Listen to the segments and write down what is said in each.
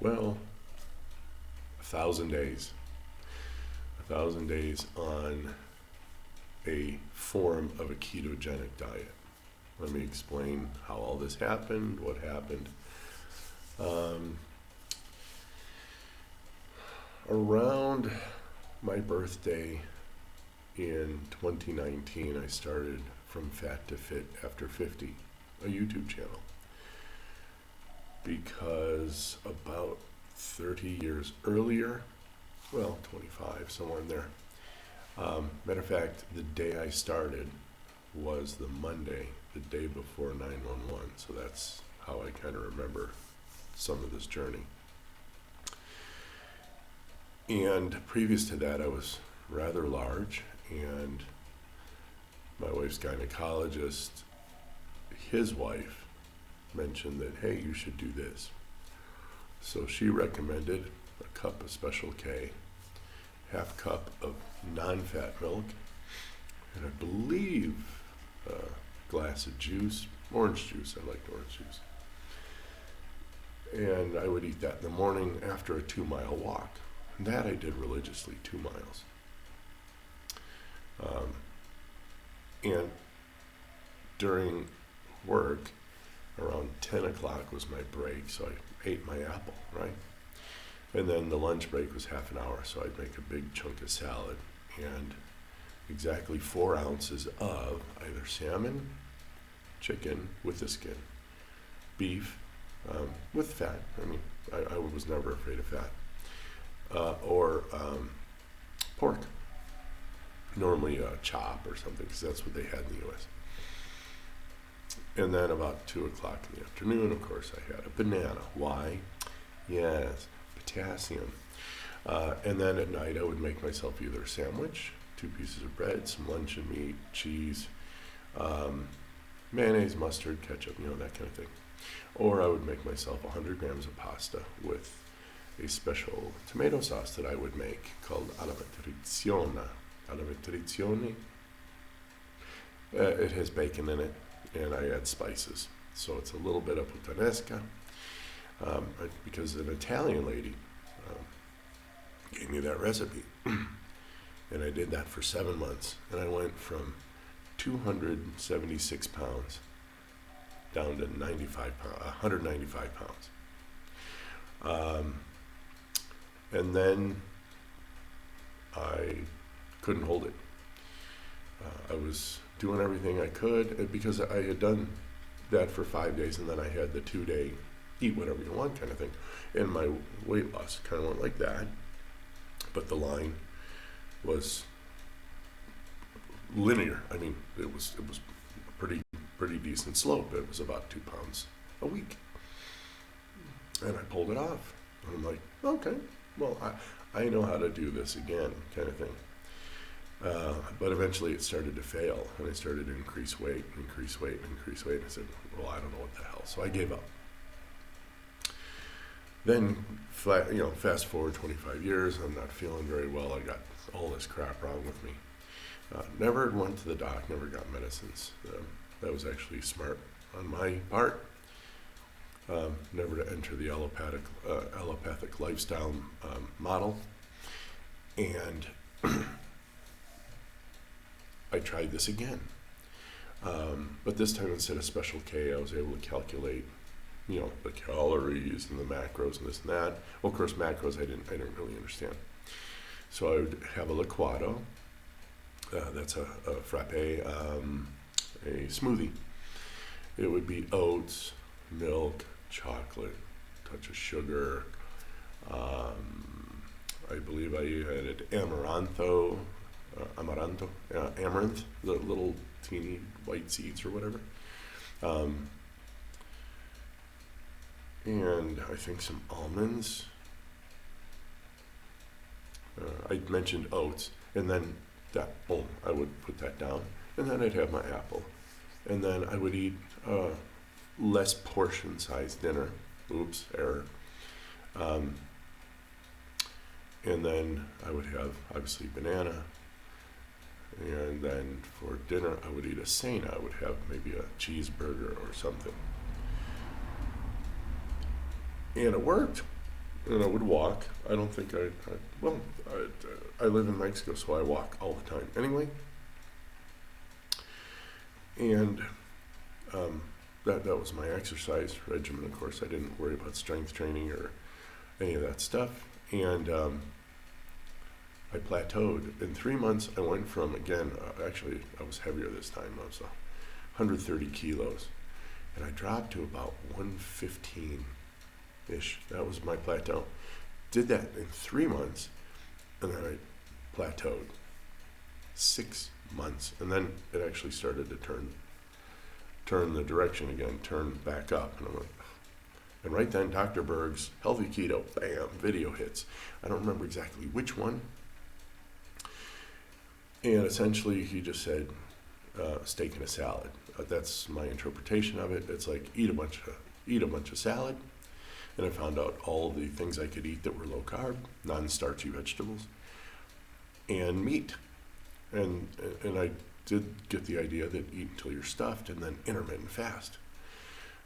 Well, 1,000 days. 1,000 days on a form of a ketogenic diet. Let me explain how all this happened, what happened. Around my birthday in 2019, I started From Fat to Fit After 50, a YouTube channel. Because about 30 years earlier, well, 25, somewhere in there. Matter of fact, the day I started was the Monday, the day before 9/11. So that's how I kind of remember some of this journey. And previous to that, I was rather large, and my wife's gynecologist, his wife, mentioned that, hey, you should do this. So she recommended a cup of Special K, half cup of non-fat milk, and I believe a glass of juice, orange juice. I liked orange juice. And I would eat that in the morning after a 2-mile walk. And that I did religiously, 2 miles. And during work, around 10 o'clock was my break, so I ate my apple, right? And then the lunch break was half an hour, so I'd make a big chunk of salad and exactly 4 ounces of either salmon, chicken with the skin, beef with fat. I mean, I was never afraid of fat. Or pork, normally a chop or something, because that's what they had in the U.S. And then about 2 o'clock in the afternoon, of course, I had a banana. Why? Yes, potassium. And then at night, I would make myself either a sandwich, 2 pieces of bread, some luncheon meat, cheese, mayonnaise, mustard, ketchup, that kind of thing. Or I would make myself 100 grams of pasta with a special tomato sauce that I would make called alla matriciona. Alla matricione. It has bacon in it, and I add spices. So it's a little bit of puttanesca, because an Italian lady gave me that recipe. And I did that for 7 months, and I went from 276 pounds down to 195 pounds. And then I couldn't hold it. I was doing everything I could, because I had done that for 5 days, and then I had the 2-day eat whatever you want kind of thing. And my weight loss kind of went like that, but the line was linear. I mean, it was a pretty decent slope. It was about 2 pounds a week, and I pulled it off. And I'm like, okay, well, I know how to do this again, kind of thing. But eventually it started to fail, and I started to increase weight. And I said, well, I don't know what the hell. So I gave up. Then, fast forward 25 years, I'm not feeling very well. I got all this crap wrong with me. Never went to the doc, never got medicines. That was actually smart on my part. Never to enter the allopathic lifestyle model. And I tried this again. But this time, instead of Special K, I was able to calculate, the calories and the macros and this and that. Well, of course, macros I didn't really understand. So I would have a liquado. That's a frappe, a smoothie. It would be oats, milk, chocolate, touch of sugar. I believe I added amaranth, the little teeny white seeds or whatever. And I think some almonds. I mentioned oats, and then I would put that down, and then I'd have my apple. And then I would eat less portion-sized dinner. Oops, error. And then I would have, obviously, banana. And then for dinner, I would eat a cena. I would have maybe a cheeseburger or something. And it worked. and I would walk. I don't think I live in Mexico, so I walk all the time. Anyway, and that was my exercise regimen. Of course, I didn't worry about strength training or any of that stuff. And I plateaued. In 3 months, I went from, again, actually, I was heavier this time. I was 130 kilos. And I dropped to about 115-ish. That was my plateau. Did that in 3 months, and then I plateaued. 6 months. And then it actually started to turn the direction again, turn back up. And I'm like, and right then, Dr. Berg's Healthy Keto, bam, video hits. I don't remember exactly which one. And essentially, he just said, steak and a salad. That's my interpretation of it. It's like, eat a bunch of salad. And I found out all the things I could eat that were low carb, non-starchy vegetables, and meat. And I did get the idea that eat until you're stuffed and then intermittent fast.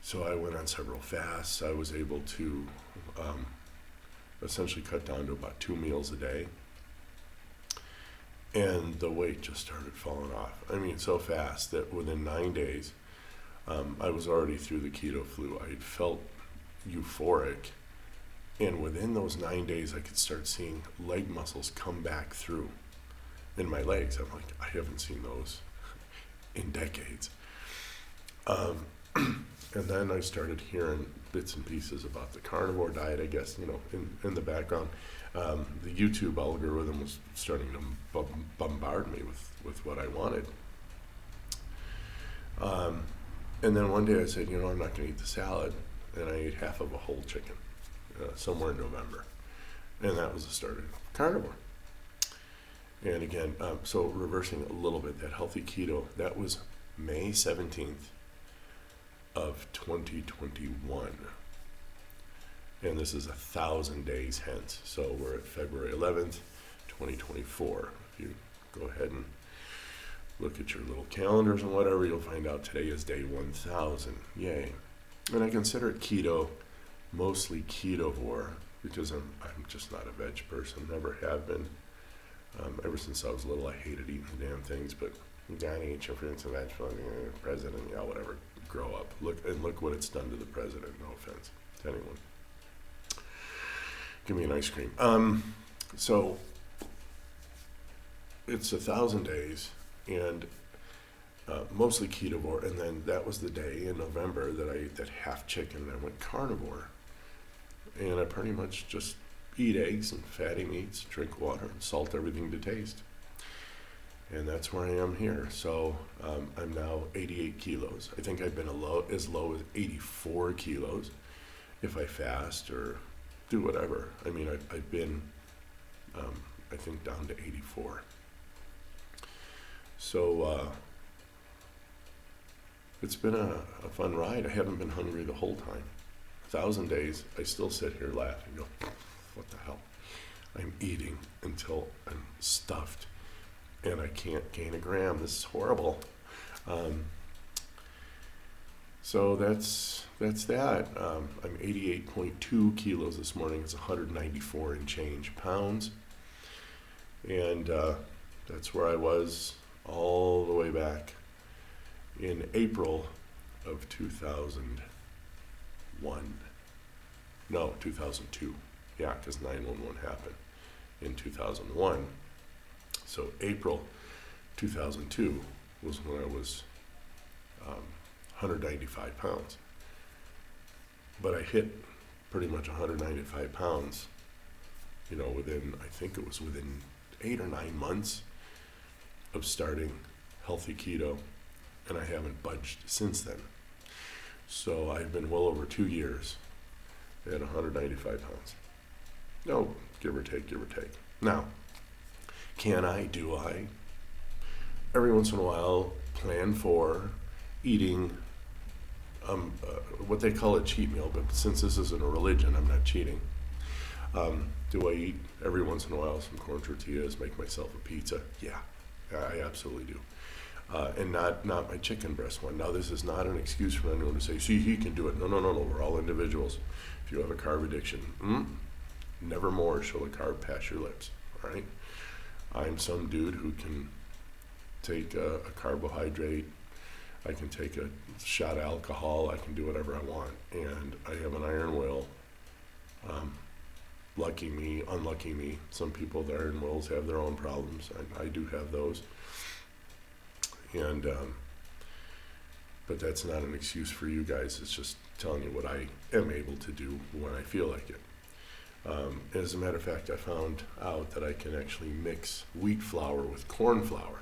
So I went on several fasts. I was able to essentially cut down to about 2 meals a day. And the weight just started falling off. I mean, so fast that within 9 days, I was already through the keto flu. I felt euphoric. And within those 9 days, I could start seeing leg muscles come back through in my legs. I'm like, I haven't seen those in decades. And then I started hearing bits and pieces about the carnivore diet, I guess, in the background. The YouTube algorithm was starting to bombard me with what I wanted. And then one day I said, I'm not going to eat the salad. And I ate half of a whole chicken somewhere in November. And that was the start of carnivore. And again, so reversing a little bit, that healthy keto, that was May 17th of 2021. And this is 1,000 days hence. So we're at February 11th, 2024. If you go ahead and look at your little calendars and whatever, you'll find out today is day 1,000. Yay. And I consider it keto, mostly Ketovore, because I'm just not a veg person, never have been. Ever since I was little, I hated eating the damn things, but you gotta eat your fruits and vegetables, president, whatever, grow up. Look what it's done to the president, no offense to anyone. Give me an ice cream. So it's 1,000 days, and mostly Ketovore, and then that was the day in November that I ate that half chicken and I went carnivore. And I pretty much just eat eggs and fatty meats, drink water, and salt everything to taste. And that's where I am here. So I'm now 88 kilos. I think I've been as low as 84 kilos if I fast or do whatever. I mean, I've been, I think, down to 84. So it's been a fun ride. I haven't been hungry the whole time. 1,000 days, I still sit here laughing, go, what the hell? I'm eating until I'm stuffed and I can't gain a gram. This is horrible. So that's that. I'm 88.2 kilos this morning. It's 194 and change pounds. And that's where I was all the way back in April of 2001. No, 2002. Yeah, because 9/11 happened in 2001. So April 2002 was when I was 195 pounds. But I hit pretty much 195 pounds, within 8 or 9 months of starting healthy keto, and I haven't budged since then. So I've been well over 2 years at 195 pounds. No, give or take. Now, do I, every once in a while, plan for eating what they call a cheat meal, but since this isn't a religion, I'm not cheating. Do I eat every once in a while some corn tortillas, make myself a pizza? Yeah, I absolutely do. And not my chicken breast one. Now, this is not an excuse for anyone to say, see, he can do it. No, we're all individuals. If you have a carb addiction, never more shall a carb pass your lips, all right? I'm some dude who can take a carbohydrate, I can take a shot of alcohol, I can do whatever I want, and I have an iron will. Lucky me, unlucky me. Some people with iron wills have their own problems. I do have those. And but that's not an excuse for you guys. It's just telling you what I am able to do when I feel like it. As a matter of fact, I found out that I can actually mix wheat flour with corn flour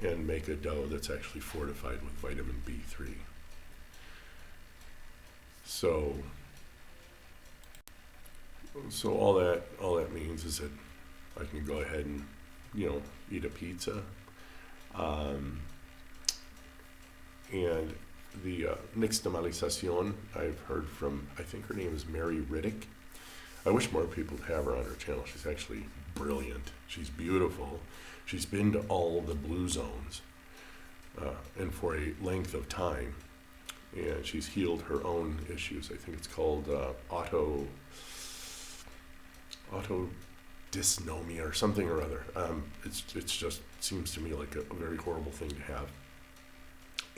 and make a dough that's actually fortified with vitamin B3. So all that means is that I can go ahead and, eat a pizza. And the nixtamalización, I've heard from, I think her name is Mary Riddick. I wish more people would have her on her channel. She's actually brilliant. She's beautiful. She's been to all the blue zones and for a length of time. And she's healed her own issues. I think it's called autodysnomia or something or other. It's just seems to me like a very horrible thing to have.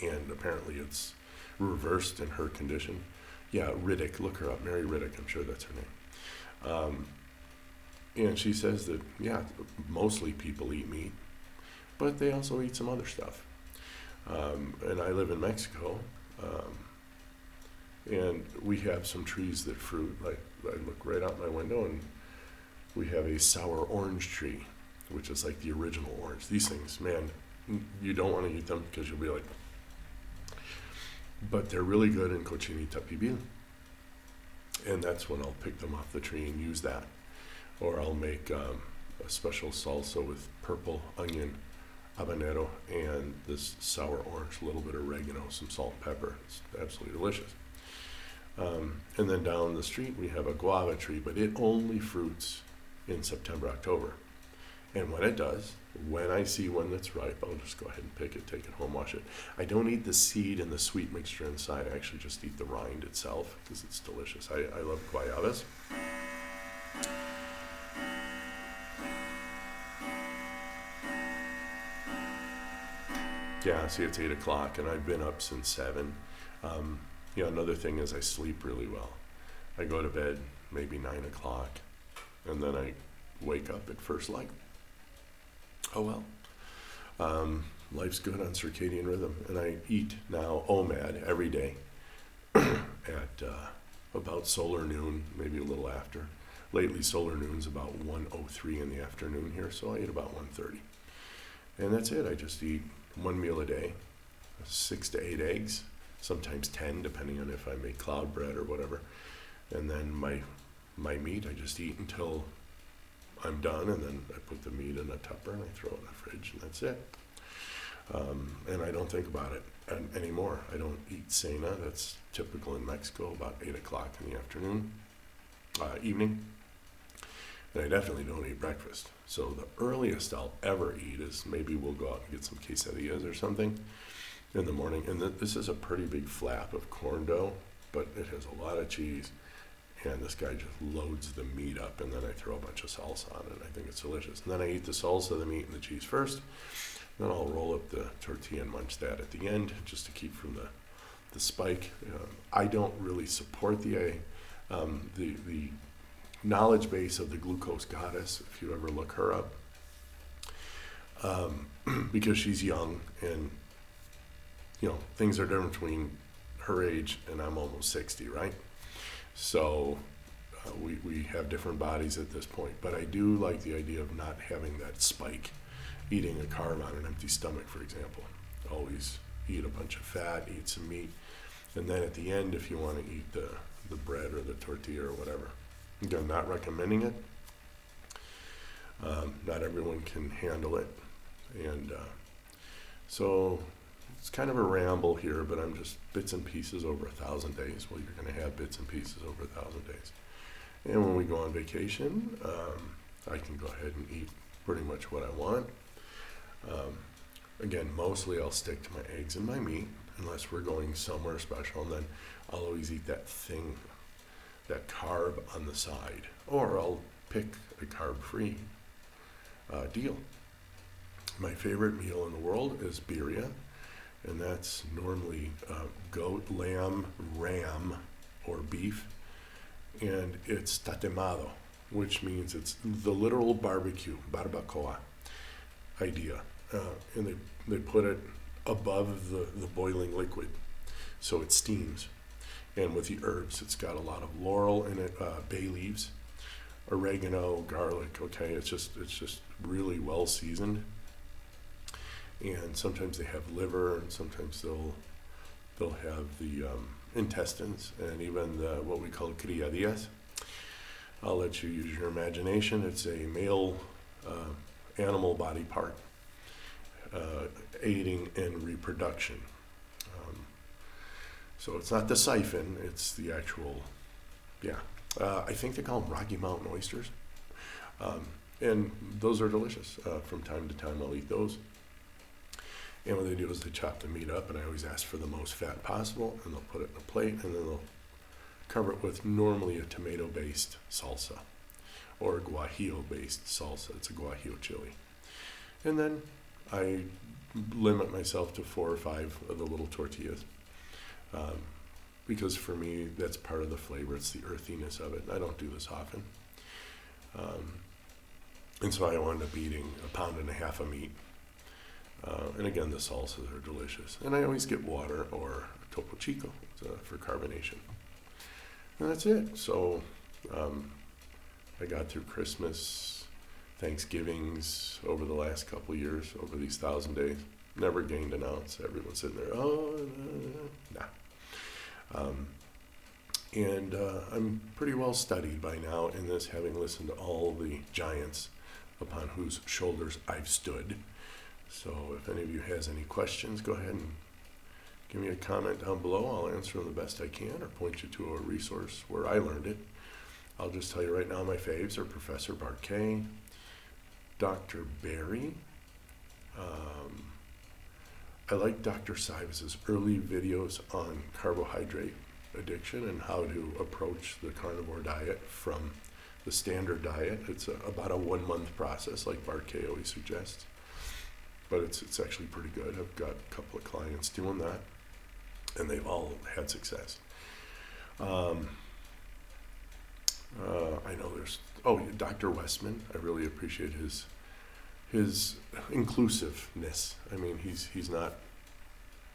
And apparently it's reversed in her condition. Yeah, Riddick, look her up, Mary Riddick, I'm sure that's her name. And she says that, mostly people eat meat, but they also eat some other stuff. And I live in Mexico, and we have some trees that fruit. Like, I look right out my window, and we have a sour orange tree, which is like the original orange. These things, man, you don't want to eat them because you'll be like, but they're really good in cochinita pibil. And that's when I'll pick them off the tree and use that. Or I'll make a special salsa with purple onion, habanero, and this sour orange, a little bit of oregano, some salt and pepper. It's absolutely delicious. And then down the street we have a guava tree, but it only fruits in September, October. And when it does, when I see one that's ripe, I'll just go ahead and pick it, take it home, wash it. I don't eat the seed and the sweet mixture inside. I actually just eat the rind itself because it's delicious. I love guayabas. Yeah, see, it's 8 o'clock, and I've been up since 7. Another thing is I sleep really well. I go to bed maybe 9 o'clock, and then I wake up at first light. Oh well. Life's good on circadian rhythm, and I eat now OMAD every day at about solar noon, maybe a little after. Lately, solar noon's about 1:03 in the afternoon here, so I eat about 1:30. And that's it. I just eat one meal a day, 6 to 8 eggs, sometimes 10, depending on if I make cloud bread or whatever. And then my meat, I just eat until I'm done, and then I put the meat in a tupper and I throw it in the fridge, and that's it. And I don't think about it anymore. I don't eat cena. That's typical in Mexico, about 8 o'clock in the afternoon, evening. And I definitely don't eat breakfast. So the earliest I'll ever eat is maybe we'll go out and get some quesadillas or something in the morning. And this is a pretty big flap of corn dough, but it has a lot of cheese. And this guy just loads the meat up, and then I throw a bunch of salsa on it, and I think it's delicious. And then I eat the salsa, the meat, and the cheese first. Then I'll roll up the tortilla and munch that at the end, just to keep from the spike. I don't really support the knowledge base of the glucose goddess, if you ever look her up, because she's young, and things are different between her age and I'm almost 60, right? So we have different bodies at this point, but I do like the idea of not having that spike, eating a carb on an empty stomach, for example. Always eat a bunch of fat, eat some meat, and then at the end, if you want to eat the bread or the tortilla or whatever. Again, not recommending it. Not everyone can handle it, and so it's kind of a ramble here, but I'm just bits and pieces over 1,000 days. Well, you're going to have bits and pieces over 1,000 days. And when we go on vacation, I can go ahead and eat pretty much what I want. Again, mostly I'll stick to my eggs and my meat, unless we're going somewhere special, and then I'll always eat that thing that carb on the side, or I'll pick a carb-free deal. My favorite meal in the world is birria, and that's normally goat, lamb, ram, or beef, and it's tatemado, which means it's the literal barbecue, barbacoa idea, and they put it above the boiling liquid, so it steams. And with the herbs, it's got a lot of laurel in it, bay leaves, oregano, garlic. Okay, it's just really well seasoned. And sometimes they have liver, and sometimes they'll have the intestines, and even what we call criadillas. I'll let you use your imagination. It's a male animal body part aiding in reproduction. So it's not the siphon, it's the actual, I think they call them Rocky Mountain oysters. And those are delicious. From time to time I'll eat those. And what they do is they chop the meat up, and I always ask for the most fat possible, and they'll put it in a plate, and then they'll cover it with normally a tomato-based salsa or a guajillo-based salsa. It's a guajillo chili. And then I limit myself to 4 or 5 of the little tortillas. Because for me, that's part of the flavor. It's the earthiness of it. I don't do this often. And so I wound up eating 1.5 pounds of meat. And again, the salsas are delicious. And I always get water or Topo Chico for carbonation. And that's it. So I got through Christmas, Thanksgivings over the last couple of years, over these 1,000 days. Never gained an ounce. Everyone's sitting there, nah. And I'm pretty well studied by now in this, having listened to all the giants upon whose shoulders I've stood. So if any of you has any questions, go ahead and give me a comment down below. I'll answer them the best I can, or point you to a resource where I learned it. I'll just tell you right now, my faves are Professor Barquet, Dr. Berry. I like Dr. Sivas's early videos on carbohydrate addiction and how to approach the carnivore diet from the standard diet. It's about a 1-month process, like Barquet always suggests. But it's actually pretty good. I've got a couple of clients doing that, and they've all had success. I know there's Dr. Westman. I really appreciate his inclusiveness. I mean, he's not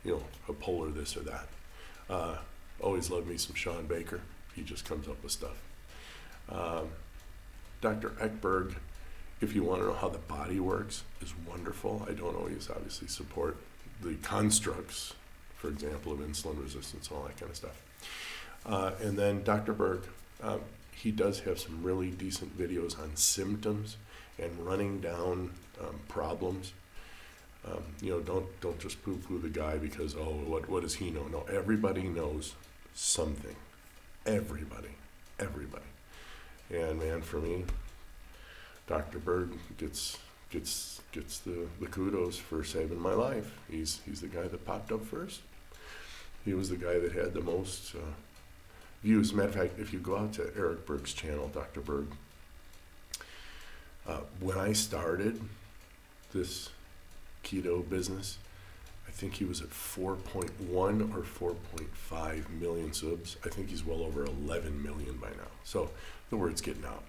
a polar this or that. Always loved me some Sean Baker. He just comes up with stuff. Dr. Ekberg, if you want to know how the body works, is wonderful. I don't always obviously support the constructs, for example, of insulin resistance and all that kind of stuff. And then Dr. Berg, he does have some really decent videos on symptoms and running down problems. Don't just poo-poo the guy because, what does he know? No, everybody knows something. Everybody. And man, for me, Dr. Berg gets the kudos for saving my life. He's the guy that popped up first. He was the guy that had the most views. As a matter of fact, if you go out to Eric Berg's channel, Dr. Berg, when I started this keto business, I think he was at 4.1 or 4.5 million subs. I think he's well over 11 million by now. So the word's getting out.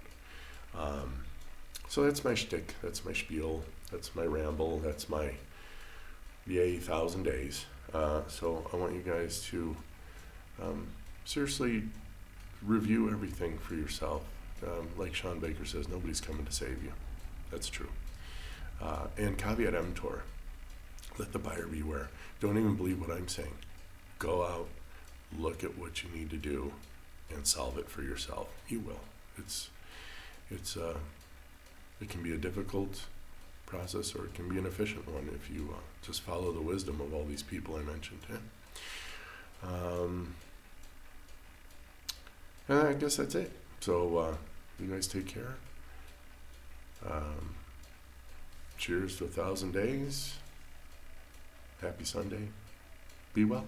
So that's my shtick, that's my spiel, that's my ramble, that's my 1,000 days. So I want you guys to seriously review everything for yourself. Like Sean Baker says, nobody's coming to save you. That's true. And caveat emptor, let the buyer beware. Don't even believe what I'm saying. Go out, look at what you need to do, and solve it for yourself. You will. It can be a difficult process, or it can be an efficient one if you just follow the wisdom of all these people I mentioned. And I guess that's it. So you guys take care. Cheers to 1,000 days. Happy Sunday. Be well.